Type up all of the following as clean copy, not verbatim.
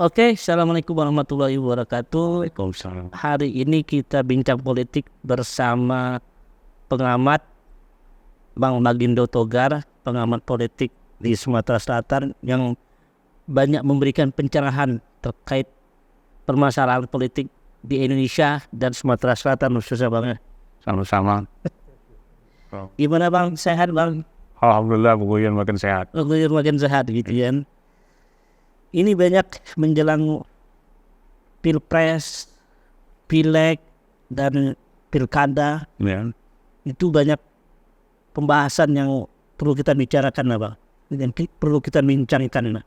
Oke, Assalamualaikum warahmatullahi wabarakatuh. Waalaikumsalam. Hari ini kita bincang politik bersama pengamat Bang Magindo Togar, pengamat politik di Sumatera Selatan yang banyak memberikan pencerahan terkait permasalahan politik di Indonesia dan Sumatera Selatan khususnya Bang. Sama-sama. Gimana Bang? Sehat Bang? Alhamdulillah, Bukuyan makin sehat. Makin sehat gitu ya. Ini banyak menjelang pilpres, pileg, dan pilkada. Ya. Itu banyak pembahasan yang perlu kita bicarakan lah Bang. Yang perlu kita bincangkan lah.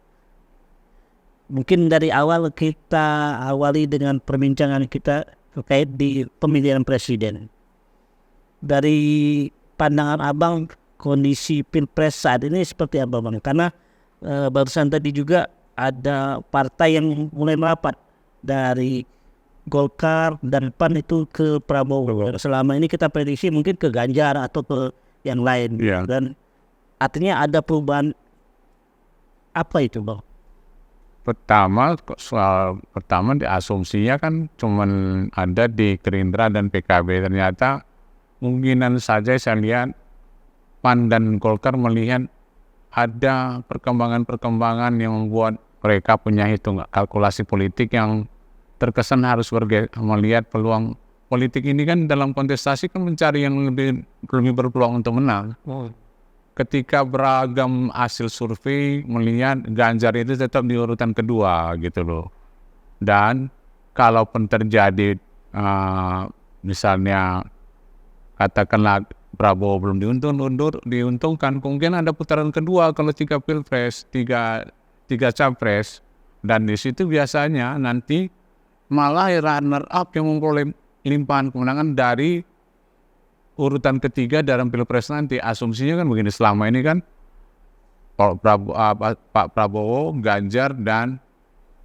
Mungkin dari awal kita awali dengan perbincangan kita terkait di pemilihan presiden. Dari pandangan Abang, kondisi pilpres saat ini seperti apa Bang? Karena barusan tadi juga ada partai yang mulai merapat dari Golkar dan PAN itu ke Prabowo. Selama ini kita prediksi mungkin ke Ganjar atau ke yang lain. Ya. Dan artinya ada perubahan apa itu Bang? Soal pertama asumsinya kan cuman ada di Gerindra dan PKB. Ternyata mungkinan saja saya lihat PAN dan Golkar melihat ada perkembangan-perkembangan yang membuat mereka punya kalkulasi politik yang terkesan harus melihat peluang politik ini kan dalam kontestasi kan mencari yang lebih berpeluang untuk menang. Ketika beragam hasil survei melihat Ganjar itu tetap di urutan kedua gitu loh. Dan kalaupun terjadi misalnya katakanlah Prabowo belum diuntungkan, mungkin ada putaran kedua kalau tiga pilpres, tiga capres, dan di situ biasanya nanti malah runner up yang memperoleh limpahan kemenangan dari urutan ketiga dalam pilpres nanti. Asumsinya kan begini, selama ini kan Pak Prabowo, Ganjar, dan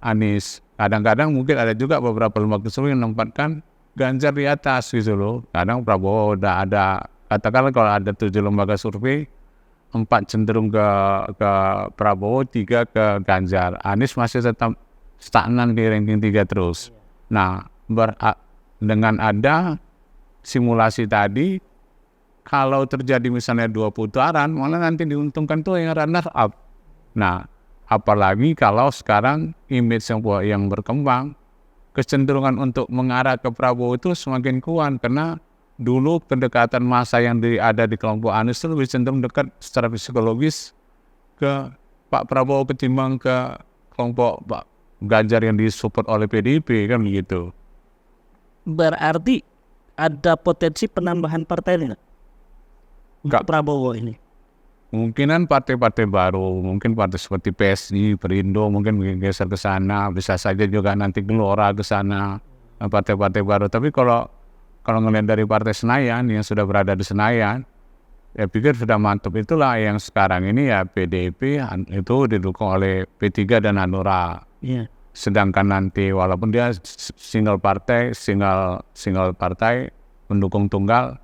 Anies. Kadang-kadang mungkin ada juga beberapa lembaga survei yang menempatkan Ganjar di atas gitu loh. Kadang Prabowo udah ada, katakanlah kalau ada 7 lembaga survei, 4 cenderung ke Prabowo, 3 ke Ganjar. Anies masih tetap stagnan di ranking 3 terus. Nah, dengan ada simulasi tadi, kalau terjadi misalnya 2 putaran, malah nanti diuntungkan tuh yang runner up. Nah, apalagi kalau sekarang image yang berkembang, kecenderungan untuk mengarah ke Prabowo itu semakin kuat karena dulu pendekatan massa yang ada di kelompok Anies itu lebih cenderung dekat secara psikologis ke Pak Prabowo ketimbang ke kelompok Pak Ganjar yang disupport oleh PDIP kan begitu. Berarti ada potensi penambahan partai ini untuk Prabowo ini? Kemungkinan partai-partai baru, mungkin partai seperti PSI, Perindo mungkin geser ke sana, bisa saja juga nanti Gelora ke sana, partai-partai baru. Tapi kalau ngelihat dari partai Senayan yang sudah berada di Senayan, ya pikir sudah mantap. Itulah yang sekarang ini ya PDIP itu didukung oleh P3 dan Hanura. Yeah. Sedangkan nanti walaupun dia single partai pendukung tunggal,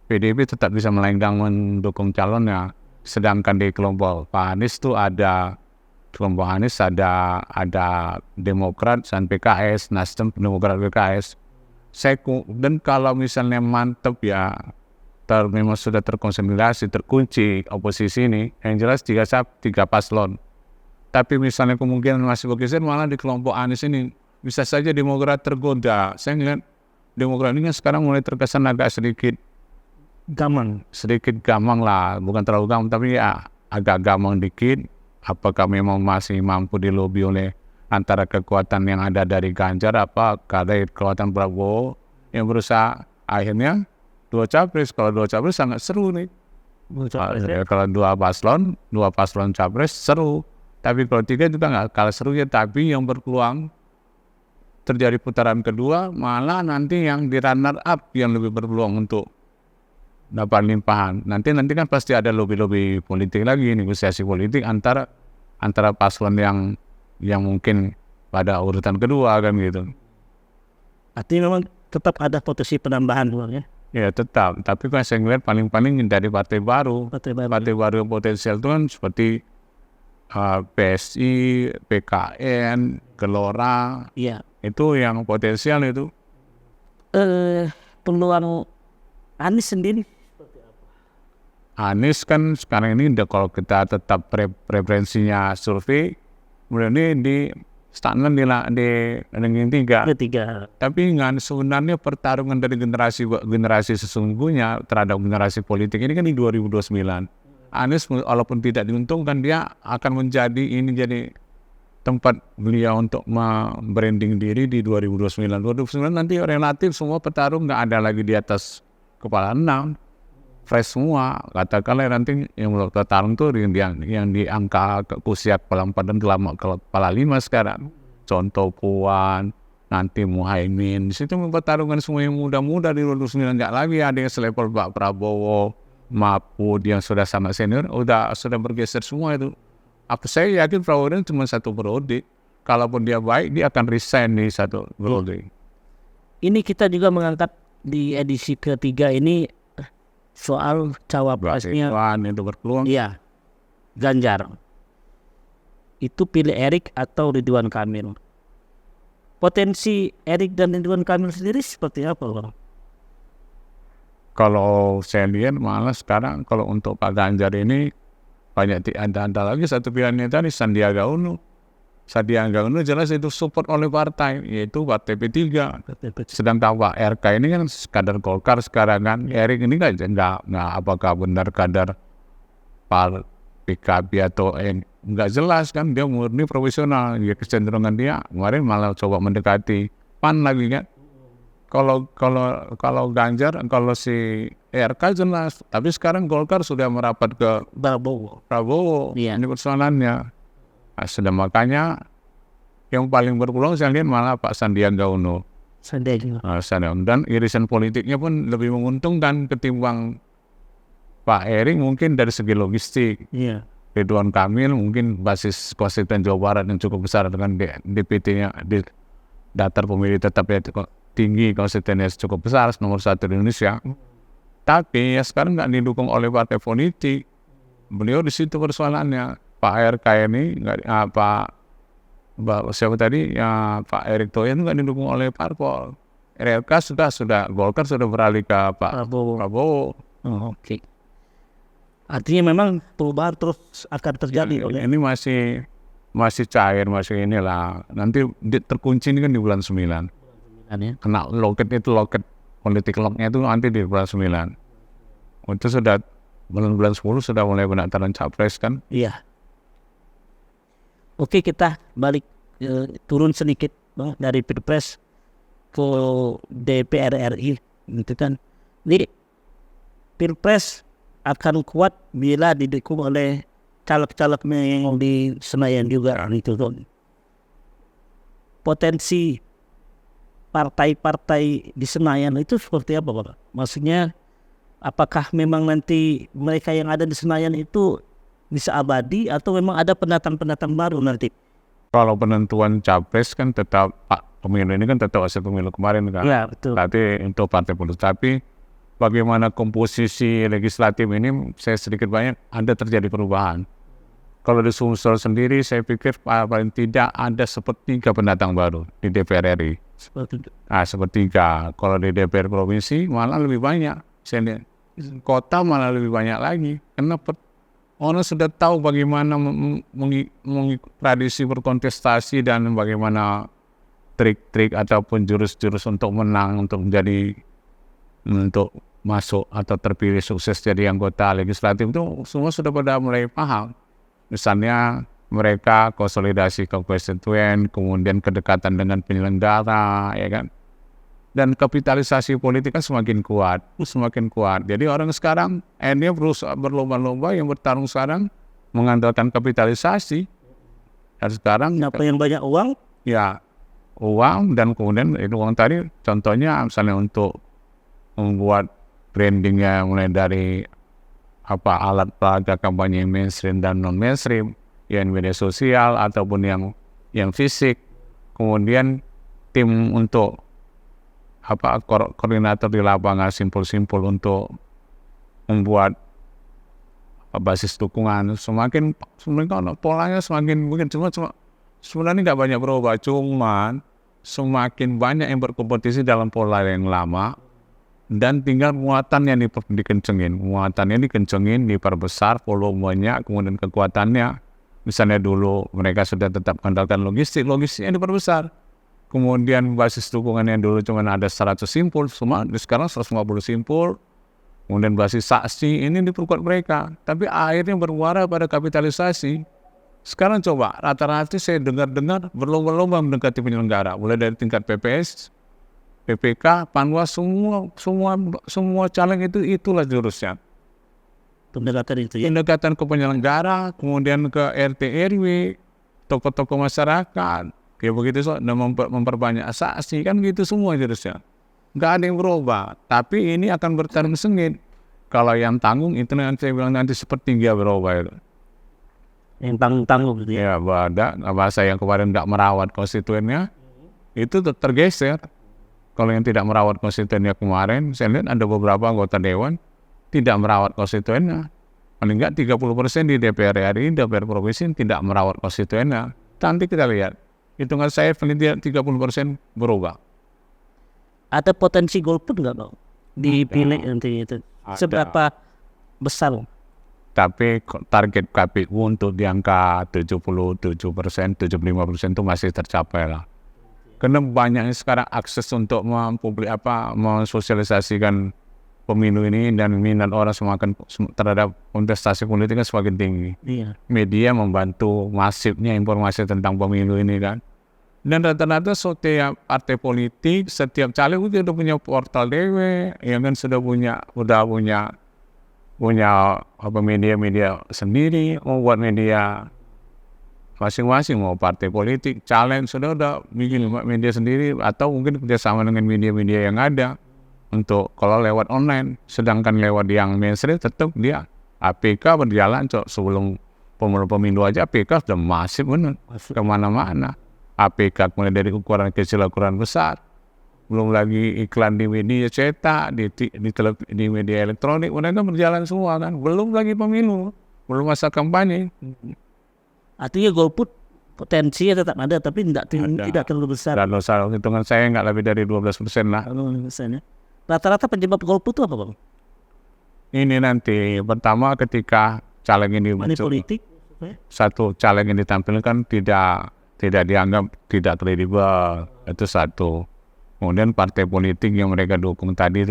PDIP tetap bisa melenggang mendukung calonnya. Sedangkan di kelompok Pak Anies itu ada Demokrat dan PKS, Nasdem, Demokrat, PKS. Dan kalau misalnya mantep ya, memang sudah terkonsolidasi, terkunci oposisi ini, yang jelas 3 paslon. Tapi misalnya kemungkinan masih bergeser, malah di kelompok Anies ini bisa saja Demokrat tergoda. Saya ngeliat Demokrat ini kan sekarang mulai terkesan agak sedikit gamang lah, bukan terlalu gamang tapi ya agak gamang dikit. Apakah memang masih mampu dilobi oleh antara kekuatan yang ada dari Ganjar dari kekuatan Prabowo yang berusaha akhirnya 2 capres. Kalau 2 capres sangat seru nih. Kalau 2 paslon capres seru. Tapi kalau 3 juga nggak kalah seru ya. Tapi yang berpeluang terjadi putaran kedua malah nanti yang di runner up yang lebih berpeluang untuk dapat limpahan. Nanti kan pasti ada lobby politik lagi, negosiasi politik antara paslon yang mungkin pada urutan kedua kan gitu. Artinya memang tetap ada potensi penambahan ya? Ya tetap, tapi kan saya ngeliat paling dari partai baru yang potensial itu kan seperti PSI, PKN, Gelora, Iya. itu yang potensial itu. Peluang Anies sendiri Anies kan sekarang ini kalau kita tetap preferensinya survei, kemudian ini di stagnan di ranking 3. ketiga. Tapi sebenarnya pertarungan dari generasi sesungguhnya terhadap generasi politik ini kan di 2029. Anies walaupun tidak diuntungkan, dia akan menjadi jadi tempat beliau untuk branding diri di 2029. 2029 nanti relatif semua petarung nggak ada lagi di atas kepala 6. Fresh semua, katakanlah nanti yang bertarung tuh yang di angka usia kepala 4 dan kepala 5 sekarang. Contoh Puan, nanti Muhaimin, di situ pertarungan semua yang muda-muda di 2029, nggak lagi ada yang selevel Pak Prabowo, Mahfud yang sudah sama senior, sudah bergeser semua itu. Saya yakin Prabowo ini cuma satu periode, kalaupun dia baik dia akan resign di satu periode. Ini kita juga mengangkat di edisi ketiga ini soal cawapresnya. Itu berpeluang. Iya, Ganjar. Itu pilih Erik atau Ridwan Kamil. Potensi Erik dan Ridwan Kamil sendiri seperti apa, Bang? Kalau saya lihat malah sekarang kalau untuk Pak Ganjar ini banyak ada lagi satu pilihannya tadi, Sandiaga Uno. Sandiaga Uno jelas itu support oleh partai, yaitu Partai P3. Sedangkan Pak RK ini kan kader Golkar sekarang kan. Erik ini kan nggak apakah benar kader PKB atau nggak jelas kan, dia murni profesional. Dia kecenderungan dia kemarin malah coba mendekati PAN lagi kan. Kalau Ganjar, kalau si RK jelas, tapi sekarang Golkar sudah merapat ke Prabowo. Iya. Ini persoalannya. Sudah makanya yang paling berpeluang saya lihat malah Pak Sandiaga Uno. Dan irisan politiknya pun lebih menguntungkan ketimbang Pak Erik mungkin dari segi logistik. Iya. Ridwan Kamil mungkin basis konstituen Jawa Barat yang cukup besar dengan DPT-nya di daftar pemilih tetap ya tinggi, konstituennya cukup besar, nomor 1 di Indonesia. Tapi ya sekarang nggak didukung oleh partai politik. Beliau di situ persoalannya. Pak RK ini siapa tadi ya, Pak Erick Thohir nggak didukung oleh parpol. RK sudah Golkar sudah beralih ke Pak Prabowo. Oke. Artinya memang perubahan terus akan terjadi. Ini masih cair, masih inilah. Nanti terkunci ini kan di bulan 9. Kena loket politik locknya itu nanti di bulan 9. Itu sudah bulan 10 sudah mulai pendaftaran capres kan? Iya. Oke, kita balik turun sedikit, Bang, dari Pilpres ke DPR RI gitu kan. Jadi Pilpres akan kuat bila didukung oleh caleg-calegnya yang di Senayan juga gitu kan. Potensi partai-partai di Senayan itu seperti apa, Bang? Maksudnya apakah memang nanti mereka yang ada di Senayan itu bisa abadi atau memang ada pendatang-pendatang baru nanti? Kalau penentuan capres kan tetap pemilu ini kan tetap hasil pemilu kemarin kan. Ya, betul. Tapi untuk partai politik, tapi bagaimana komposisi legislatif ini saya sedikit banyak ada terjadi perubahan. Kalau di Sumsel sendiri saya pikir paling tidak ada sepertiga pendatang baru di DPR RI. Sepertiga. Kalau di DPR provinsi malah lebih banyak. Saya lihat kota malah lebih banyak lagi. Kenapa? Orang sudah tahu bagaimana tradisi berkontestasi dan bagaimana trik-trik ataupun jurus-jurus untuk menang, untuk masuk atau terpilih sukses jadi anggota legislatif itu semua sudah pada mulai paham. Misalnya mereka konsolidasi ke konstituen, kemudian kedekatan dengan penyelenggara, ya kan? Dan kapitalisasi politik kan semakin kuat. Jadi orang sekarang dia berlomba-lomba yang bertarung sekarang mengandalkan kapitalisasi. Dan sekarang apa yang banyak uang? Ya, uang dan kemudian itu uang tadi contohnya misalnya untuk membuat brandingnya mulai dari alat peraga kampanye yang mainstream dan non mainstream, yang media sosial ataupun yang fisik, kemudian tim untuk koordinator di lapangan simpul-simpul untuk membuat basis dukungan semakin sebenarnya polanya semakin mungkin cuma sebenarnya nggak banyak berubah, cuman semakin banyak yang berkompetisi dalam pola yang lama dan tinggal muatannya dikencengin, diperbesar volumenya, kemudian kekuatannya. Misalnya dulu mereka sudah tetap mengandalkan logistiknya diperbesar. Kemudian basis dukungan yang dulu cuma ada 100 simpul, sekarang 150 simpul. Kemudian basis saksi ini diperkuat mereka. Tapi akhirnya bermuara pada kapitalisasi. Sekarang coba, rata-rata saya dengar-dengar berlomba-lomba mendekati penyelenggara. Mulai dari tingkat PPS, PPK, Panwas, semua caleg itulah jurusnya. Pendekatan itu ya. Pendekatan ke penyelenggara, kemudian ke RT RW, tokoh-tokoh masyarakat, kayak begitu dan memperbanyak saksi, kan gitu semua jurusnya. Nggak ada yang berubah, tapi ini akan bertarung sengit. Kalau yang tanggung itu nanti saya bilang nanti sepertiga berubah itu. Yang tanggung-tanggung gitu ya. Ya, ada bahasa yang kemarin nggak merawat konstituennya, itu tergeser. Kalau yang tidak merawat konstituennya kemarin, saya lihat ada beberapa anggota dewan tidak merawat konstituennya. Paling nggak 30% di DPR RI, DPR provinsi tidak merawat konstituennya. Nanti kita lihat, hitungan saya penelitian 30% berubah. Ada potensi golput nggak Bang? Dipilih nanti itu. Seberapa besar? Tapi target KPU untuk di angka 77%, 75% itu masih tercapai lah. Karena banyaknya sekarang akses untuk mensosialisasikan pemilu ini dan minat orang semakin terhadap kontestasi politik kan semakin tinggi. Iya. Media membantu masifnya informasi tentang pemilu ini kan. Dan rata-rata setiap partai politik, setiap caleg itu sudah punya portal DW, yang kan sudah punya media sendiri, membuat media masing-masing, mau partai politik, caleg sudah bikin media sendiri atau mungkin kerjasama dengan media-media yang ada untuk kalau lewat online. Sedangkan lewat yang mainstream tetap dia APK berjalan sebelum pemilu aja APK sudah masif benar kemana-mana. APK mulai dari ukuran kecil ukuran besar, belum lagi iklan di media cetak, di media elektronik, mereka berjalan semua kan. Belum lagi pemilu, belum masa kampanye. Artinya golput potensinya tetap ada, tapi tidak terlalu besar. Dan hitungan saya nggak lebih dari 12% lah. 12% ya. Rata-rata penyebab golput itu apa Bang? Ini nanti pertama ketika caleg ini muncul, politik. Satu caleg yang ditampilkan tidak dianggap tidak kredibel, itu satu. Kemudian partai politik yang mereka dukung tadi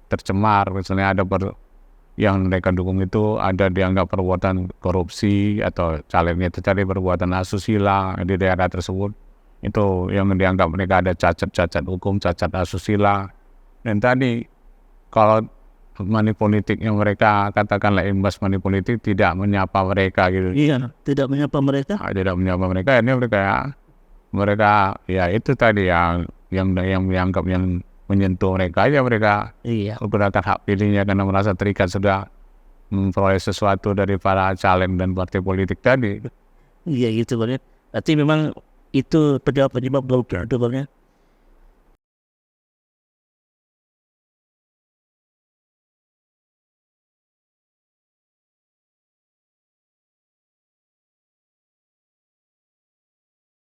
tercemar, misalnya ada yang mereka dukung itu ada dianggap perbuatan korupsi atau calegnya itu tadi perbuatan asusila di daerah tersebut, itu yang dianggap mereka ada cacat hukum, cacat asusila. Dan tadi kalau money politik yang mereka katakanlah imbas money politik tidak menyapa mereka gitu. Iya, tidak menyapa mereka. Tidak menyapa mereka, ini mereka ya itu tadi yang dianggap yang menyentuh mereka aja, mereka menggunakan hak pilihnya karena merasa terikat sudah memperoleh sesuatu dari para caleg dan partai politik tadi. Iya gitu Bang. Berarti memang itu penyebab golput itu Bang ya.